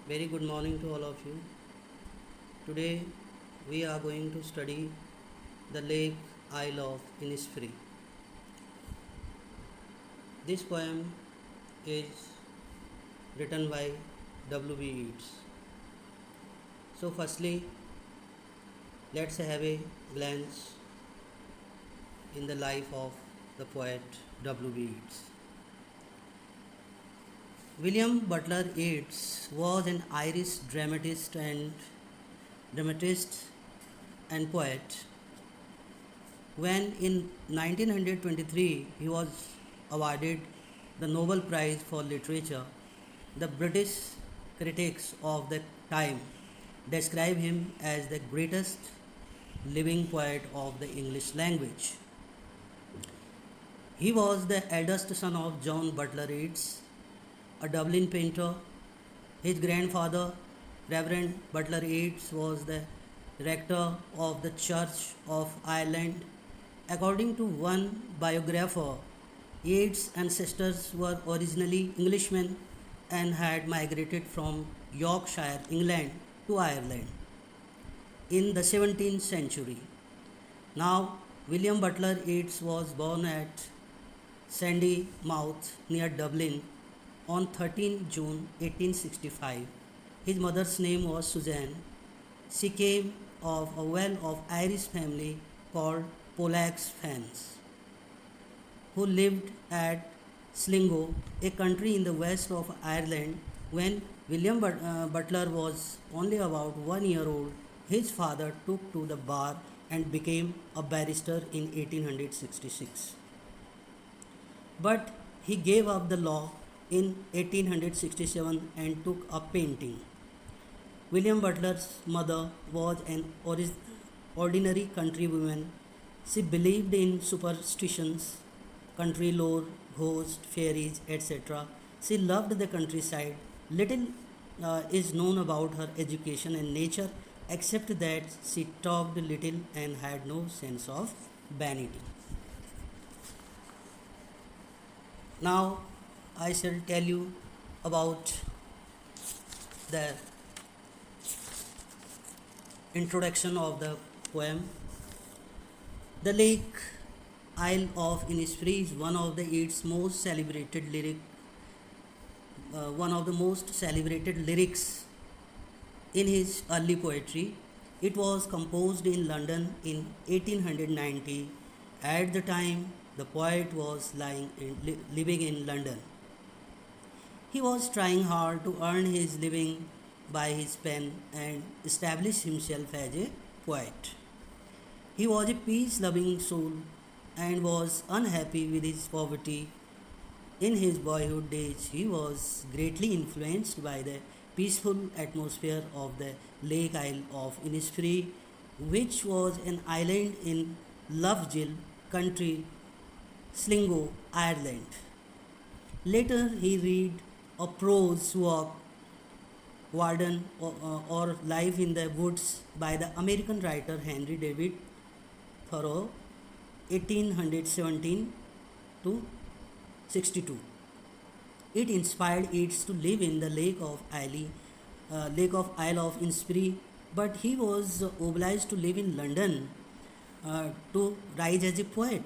Very good morning to all of you. Today we are going to study the Lake Isle of Innisfree. This poem is written by W.B. Yeats. So, firstly, let's have a glance in the life of the poet W.B. Yeats. William Butler Yeats was an Irish dramatist and poet. When in 1923 he was awarded the Nobel Prize for Literature, the British critics of the time described him as the greatest living poet of the English language. He was the eldest son of John Butler Yeats, a Dublin painter. His grandfather, Reverend Butler Yeats, was the rector of the Church of Ireland. According to one biographer, Yeats' ancestors were originally Englishmen and had migrated from Yorkshire, England, to Ireland in the 17th century. Now, William Butler Yeats was born at Sandymouth near Dublin on 13 June 1865. His mother's name was Susan. She came of a well-off Irish family called Pollack's Fans, who lived at Sligo, a country in the west of Ireland. When William Butler was only about 1 year old, his father took to the bar and became a barrister in 1866. But he gave up the law in 1867 and took up painting. William Butler's mother was an ordinary country woman. She believed in superstitions, country lore, ghosts, fairies, etc. She loved the countryside. Little is known about her education and nature except that she talked little and had no sense of vanity. Now I shall tell you about the introduction of the poem. The Lake Isle of Innisfree is one of the most celebrated lyrics in his early poetry. It was composed in London in 1890. At the time, the poet was living in London. He was trying hard to earn his living by his pen and establish himself as a poet. He was a peace loving soul and was unhappy with his poverty. In his boyhood days, he was greatly influenced by the peaceful atmosphere of the Lake Isle of Innisfree, which was an island in Lovegill County, Sligo, Ireland. Later, he read a prose work, Warden or Life in the Woods, by the American writer Henry David Thoreau, 1817 to 62. It inspired Yeats to live in the Lake of Isle of Innisfree, but he was obliged to live in London to rise as a poet.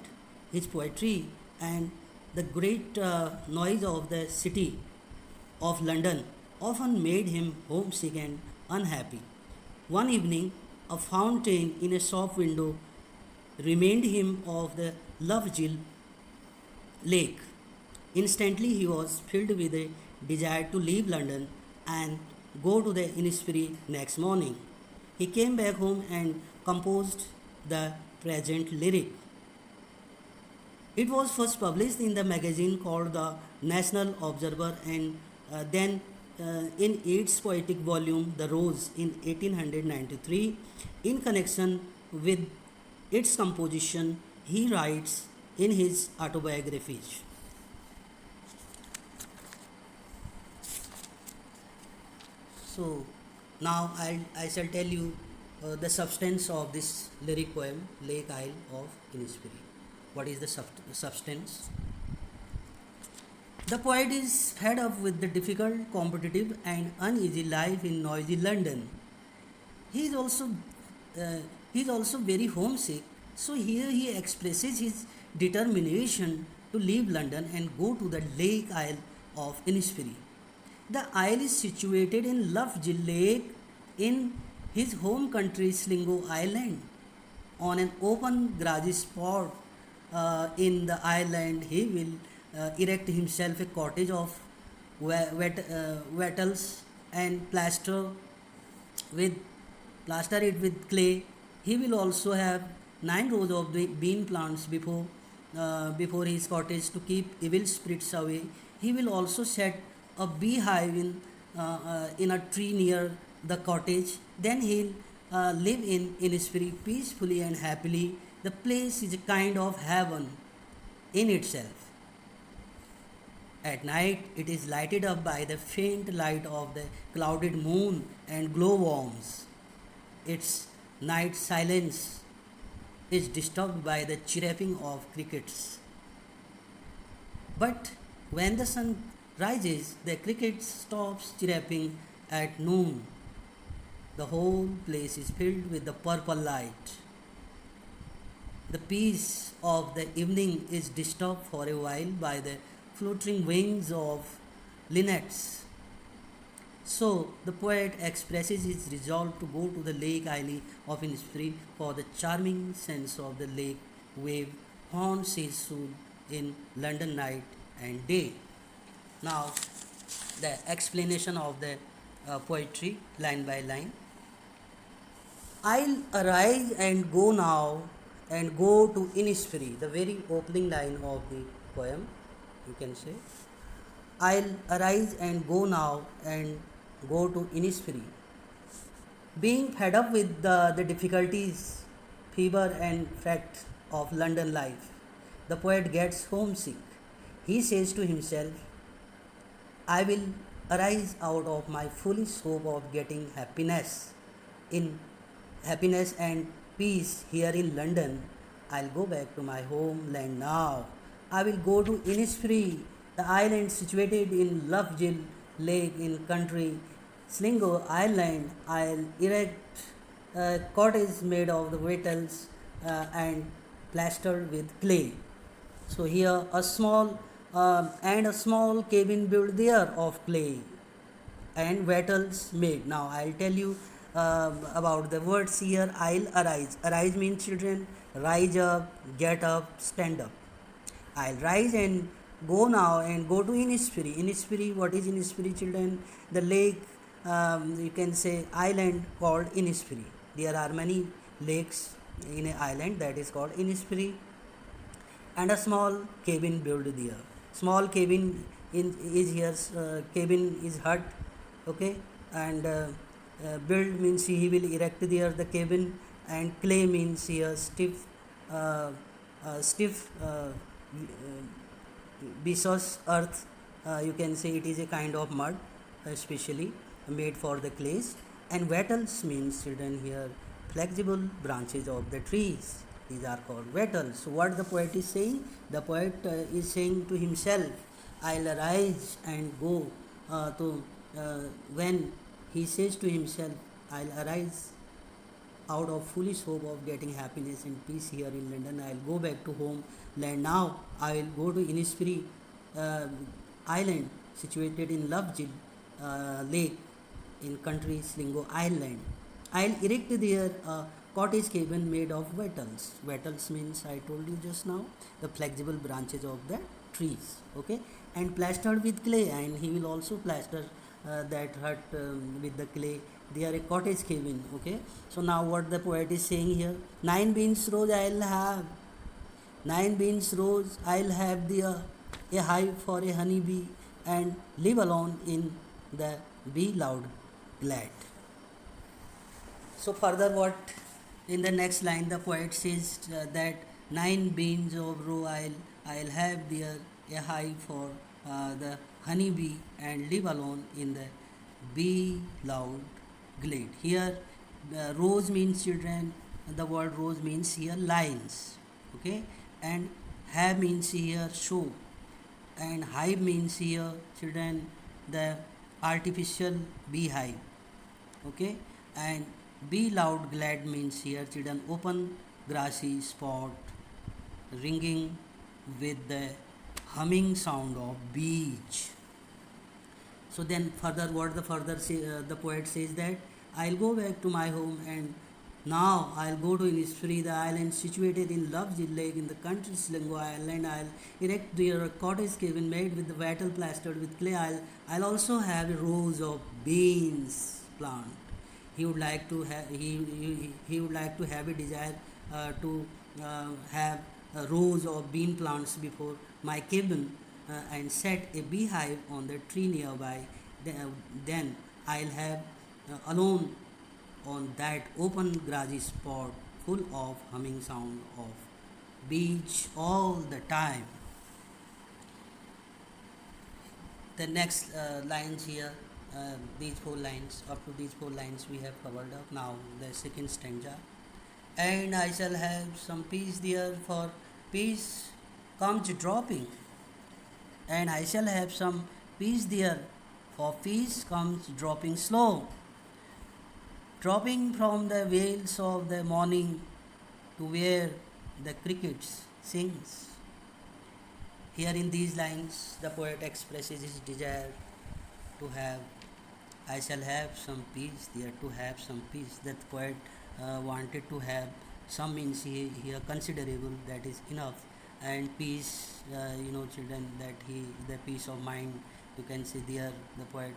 His poetry and the great noise of the city of London often made him homesick and unhappy. One evening, a fountain in a shop window reminded him of the Lovegill Lake. Instantly, he was filled with a desire to leave London and go to the Innisfree next morning. He came back home and composed the present lyric. It was first published in the magazine called the National Observer and then in its poetic volume, The Rose, in 1893. In connection with its composition, he writes in his autobiographies. So, now I shall tell you the substance of this lyric poem, Lake Isle of Innisfree. What is the substance? The poet is fed up with the difficult, competitive, and uneasy life in noisy London. He is also uh, he is also very homesick. So here he expresses his determination to leave London and go to the Lake Isle of Innisfree. The isle is situated in Lovejoy Lake in his home country Sligo Island. On an open grassy spot in the island, he will erect himself a cottage of wattles and with plaster it with clay. He will also have 9 rows of bean plants before his cottage to keep evil spirits away. He will also set a beehive in a tree near the cottage. Then he'll live in Innisfree peacefully and happily. The place is a kind of heaven in itself. At night, it is lighted up by the faint light of the clouded moon and glowworms. Its night silence is disturbed by the chirping of crickets. But when the sun rises, the cricket stops chirping at noon. The whole place is filled with the purple light. The peace of the evening is disturbed for a while by the fluttering wings of linnets. So the poet expresses his resolve to go to the Lake Isle of Innisfree for the charming sense of the lake wave haunts his soul in London night and day. Now the explanation of the poetry line by line. I'll arise and go now and go to Innisfree, the very opening line of the poem, you can say. I'll arise and go now and go to Innisfree. Being fed up with the difficulties, fever, and fret of London life, the poet gets homesick. He says to himself, I will arise out of my foolish hope of getting in happiness and peace here in London. I'll go back to my homeland now. I will go to Innisfree, the island situated in Lovejoy Lake in country Sligo Island. I'll erect a cottage made of the wattles and plastered with clay. So here a small cabin built there of clay and wattles made. Now I'll tell you about the words here. I'll arise. Arise means children rise up, get up, stand up. I'll rise and go now and go to Innisfree. Innisfree, what is Innisfree, children? The lake, you can say island called Innisfree. There are many lakes in an island that is called Innisfree, and a small cabin built there. Small cabin is here. Cabin is hut, okay, and build means he will erect there the cabin, and clay means here stiff viscous earth. You can say it is a kind of mud, especially made for the clays. And wattles means children here flexible branches of the trees. These are called wattles. So what the poet is saying? The poet is saying to himself, I'll arise and go to when he says to himself, I'll arise out of foolish hope of getting happiness and peace here in London. I'll go back to home land now. I will go to Innisfree island situated in Lovejoy Lake in country Sligo Island. I'll erect there a cottage cabin made of wattles. Wattles means I told you just now the flexible branches of the trees. Okay, and plastered with clay. And he will also plaster that hut with the clay. They are a cottage cabin. Okay, so now what the poet is saying here: 9 beans rose I'll have. 9 beans rose I'll have there, a hive for a honeybee, and live alone in the bee loud glad. So further, what in the next line the poet says that 9 beans of roe I'll have there, a hive for the honeybee, and live alone in the bee loud glade. Here, rose means children. The word rose means here lines. Okay, and have means here show. And hive means here, children, the artificial beehive. Okay, and be loud glad means here, children, open grassy spot ringing with the humming sound of beach. So then further, what the further the poet says that I'll go back to my home, and now I'll go to Innisfree, the island situated in Lovejoy Lake in the country's Slingo Island. I'll erect there a cottage cabin made with the wattle plastered with clay. I'll also have a rows of beans plant. He would like to have he would like to have a desire to have rows of bean plants before my cabin, and set a beehive on the tree nearby. Then I'll have alone on that open grassy spot full of humming sound of beach all the time. The next lines here, these four lines, up to these four lines we have covered up. Now the second stanza. And I shall have some peace there, for peace comes dropping. And I shall have some peace there, for peace comes dropping slow, dropping from the veils of the morning to where the crickets sings. Here in these lines, the poet expresses his desire to have, I shall have some peace there, to have some peace. That poet wanted to have some means here considerable, that is enough, and peace, children, that the peace of mind, you can see there, the poet,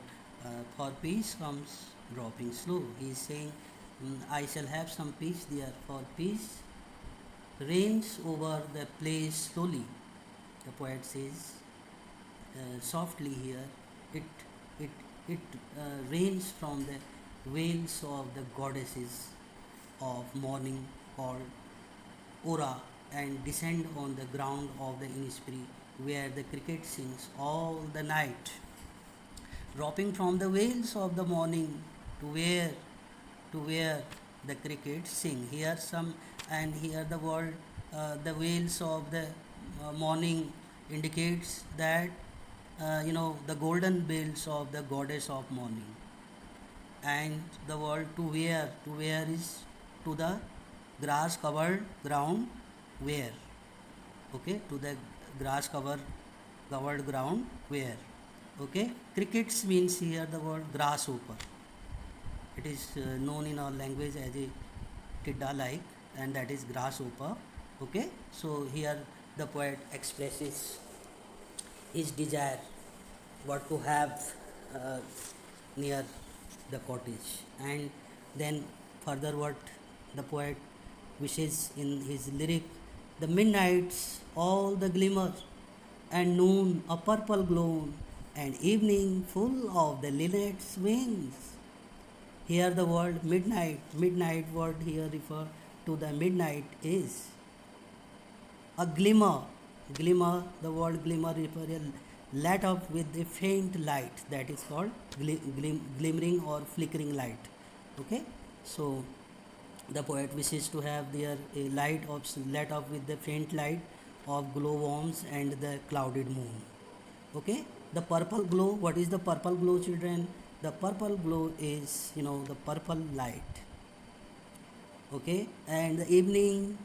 for peace comes dropping slow. He is saying, I shall have some peace there, for peace reigns over the place slowly. The poet says softly here, it it it reigns from the veils of the goddesses of morning called Ora, and descend on the ground of the Innisfree, where the cricket sings all the night, dropping from the veils of the morning to where the crickets sing. Here some, and here the word, the veils of the morning indicates that the golden veils of the goddess of morning. And the word to where is to the grass covered ground where. Okay, to the grass covered ground where. Okay, crickets means here the word grasshopper. It is known in our language as a kidda like, and that is grasshopper. Okay, so here the poet expresses his desire what to have uh, near the cottage. And then further, what the poet wishes in his lyric, the midnights all the glimmer, and noon a purple glow, and evening full of the linnet's wings. Here the word midnight word here refer to the midnight is a glimmer. Glimmer, the word glimmer refer a light up with a faint light, that is called glimmering or flickering light. Okay, so the poet wishes to have there a light up with the faint light of glowworms and the clouded moon. Okay, the purple glow, what is the purple glow, children? The purple glow is the purple light. Okay, and the evening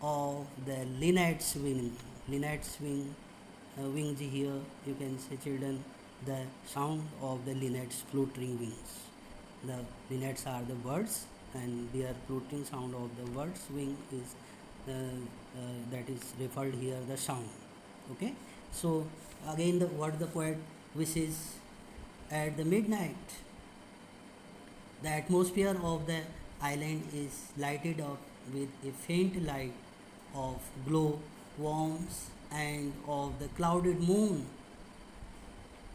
of the wings here, you can say, children, the sound of the linnets fluttering wings. The linnets are the birds, and their fluttering sound of the bird's wing is that is referred here the sound. Okay, so again what the poet wishes, at the midnight the atmosphere of the island is lighted up with a faint light of glow worms and of the clouded moon.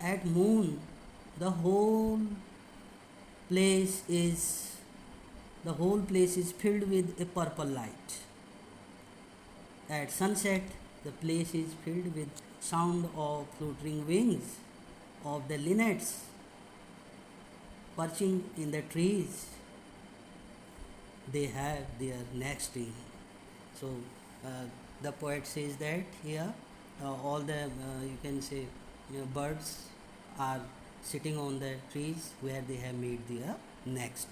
At moon, the place is the whole place is filled with a purple light. At sunset, the place is filled with sound of fluttering wings of the linnets perching in the trees. They have their nesting. So the poet says that here, all the you can say birds are sitting on the trees where they have made their nest.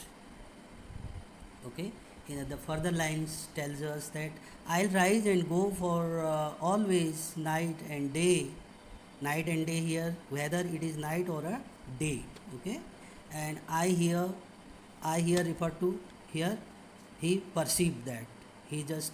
Okay, the further lines tells us that I'll rise and go for always night and day here, whether it is night or a day. Okay, and I here refer to here, he perceived that, he just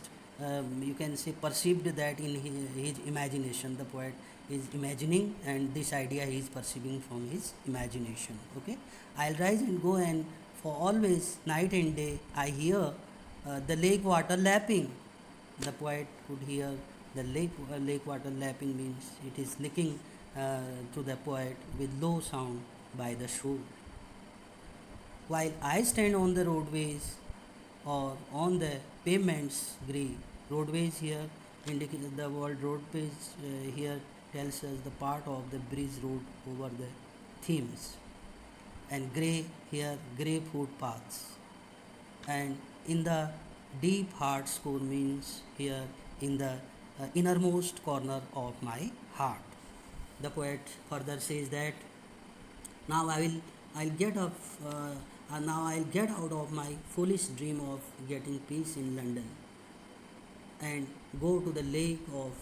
you can say perceived that in his imagination. The poet is imagining, and this idea he is perceiving from his imagination. Okay, I'll rise and go, and for always night and day I hear the lake water lapping. The poet could hear the lake water lapping, means it is licking to the poet with low sound by the shore. While I stand on the roadways or on the pavements grey. Roadways here indicate the word roadways here tells us the part of the bridge road over the Thames, and grey here grey footpaths, and in the deep heart score means here in the innermost corner of my heart. The poet further says that now I'll get up now I'll get out of my foolish dream of getting peace in London and go to the lake of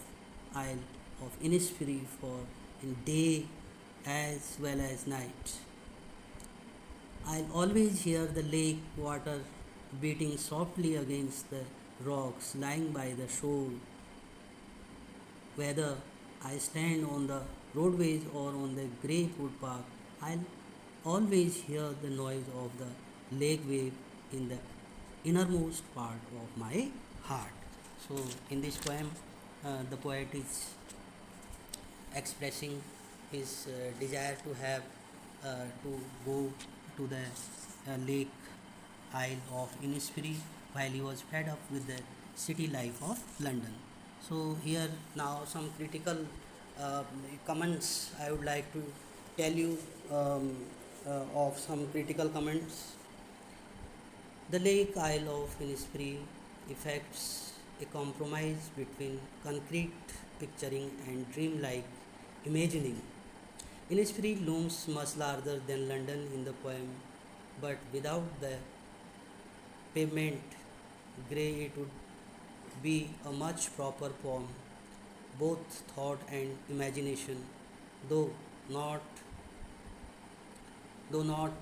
Isle of Innisfree for in day as well as night. I'll always hear the lake water beating softly against the rocks lying by the shore, whether I stand on the roadways or on the grey footpath. I'll always hear the noise of the lake wave in the innermost part of my heart. So, in this poem, the poet is expressing his desire to have to go to the lake Isle of Innisfree while he was fed up with the city life of London. So here now some critical comments I would like to tell you of some critical comments. The lake Isle of Innisfree effects a compromise between concrete picturing and dreamlike imagining. Innisfree looms much larger than London in the poem, but without the pavement grey it would be a much proper poem, both thought and imagination, though not though not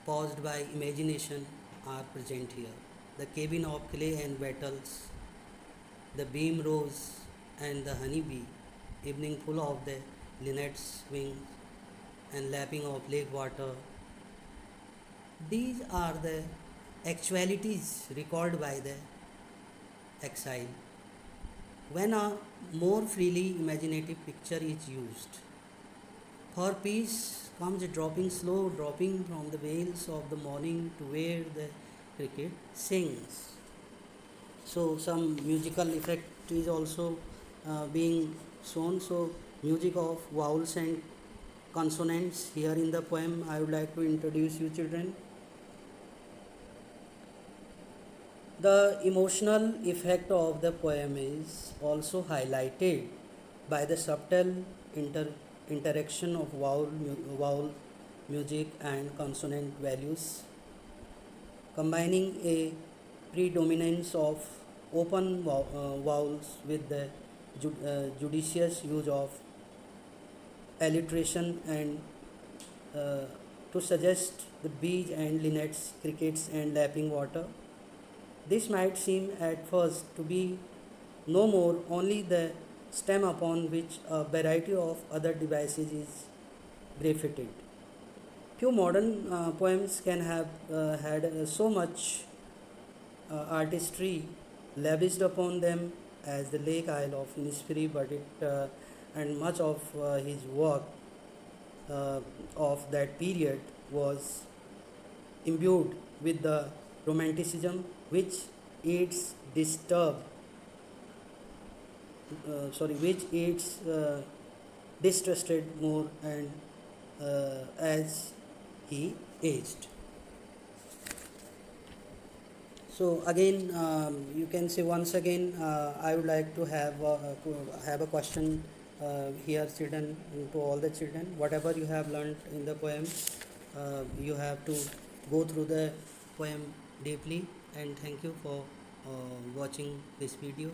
paused by imagination are present here. The cabin of clay and wattles, the beam rose and the honeybee, evening full of the linnet's wings and lapping of lake water. These are the actualities recalled by the exile when a more freely imaginative picture is used. For peace comes dropping slow, dropping from the veils of the morning to where the cricket sings. So some musical effect is also being shown. So music of vowels and consonants here in the poem I would like to introduce you children. The emotional effect of the poem is also highlighted by the subtle interaction of vowel music and consonant values, combining a predominance of open vowels with the judicious use of alliteration and uh, to suggest the bees and linnets, crickets, and lapping water. This might seem at first to be no more only the stem upon which a variety of other devices is grafted. Few modern poems can have had so much artistry lavished upon them as the Lake Isle of Innisfree, but it and much of his work uh, of that period was imbued with the romanticism which aids disturb which aids distrusted more and as he aged. So again, you can say once again, I would like to have a question here, children, to all the children. Whatever you have learned in the poem, you have to go through the poem deeply. And thank you for watching this video.